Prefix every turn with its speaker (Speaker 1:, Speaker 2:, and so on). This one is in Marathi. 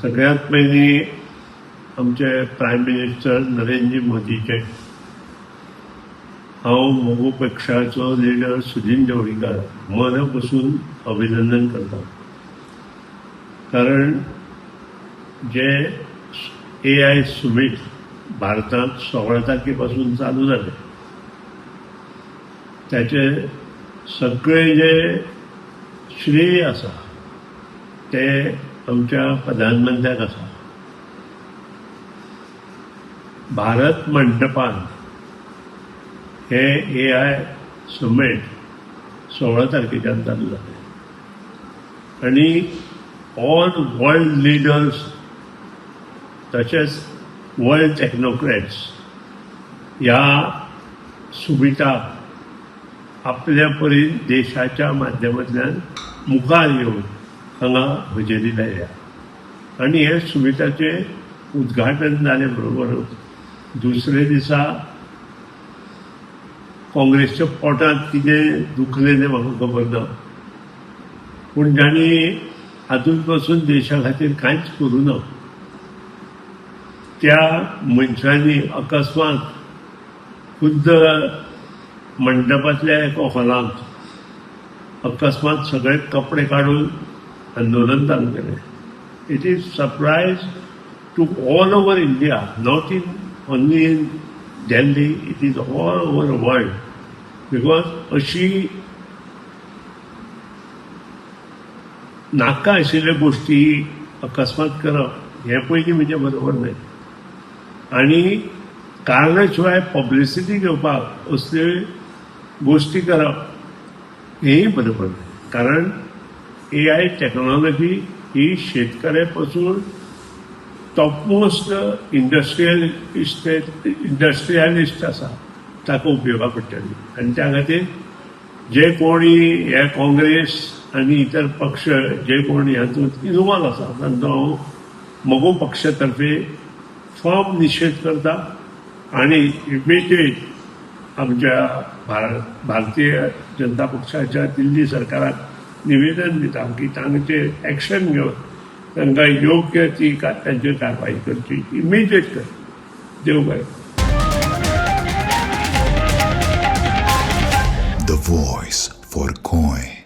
Speaker 1: सगळ्यात पयलीं आमचे प्रायम मिनिस्टर नरेंद्र मोदीचे हांव मोगो पक्षाचो लिडर सुदीन ढवळीकर मन पासून अभिनंदन करता. कारण जे AI सुमीट भारतांत 16 तारखेपासून चालू जालें त्याचे सगळे जे श्रेय आसा ते आमच्या प्रधानमंत्र्याक आसा. भारत मंडपान हे AI समीट 16 तारखेच्यान चालू जालें आनी ऑल वर्ल्ड लिडर्स तशेंच वर्ल्ड टेक्नोक्रेट्स ह्या सुमिटाक आपल्या परी देशाच्या माध्यमांतल्यान मुखार येवन हांगा हजेरी लायल्या. आनी हे सुमिटाचे उद्घाटन जाले बरोबरच दुसरे दिसा काँग्रेसच्या पोटांत कितें दुखलें तें म्हाका खबर ना, पूण जाणी हातूंत पासून देशा खातीर कांयच करूं ना त्या मनशांनी अकस्मात खुद्द मंडपांतल्या एका हॉलांत अकस्मात सगळे कपडे काडून आंदोलन चालू केलें. It is surprise to all over India, not in only in Delhi, it is all over world. Because अशी नाका आशिल्ल्यो गोष्टी अकस्मात करप हे पयलीं म्हणजे बरोबर न्हय. आनी कारणा शिवाय पब्लिसिटी घेवपाक असल्यो गोष्टी करप हेंय बरोबर न्हय. कारण AI टेक्नॉलॉजी ही शेतकऱ्या पासून टॉपमोस्ट इंडस्ट्रियलिस्ट आसा ताका उपयोगा पडटली. आनी त्या खातीर जे कोणी हे काँग्रेस आनी इतर पक्ष जे कोणी हातूंत इन्वॉल्व आसा तांचो हांव मोगो पक्षा तर्फे फॉर्म निशेध करता आनी इमिडिएट आमच्या भारतीय जनता पक्षाच्या दिल्ली सरकाराक निवेदन दिता की तांचेर एक्शन घेवन तांकां योग्य ती तांचेर कारवाई करची इमिडिएट कर. देव बरें.
Speaker 2: The voice for Coin.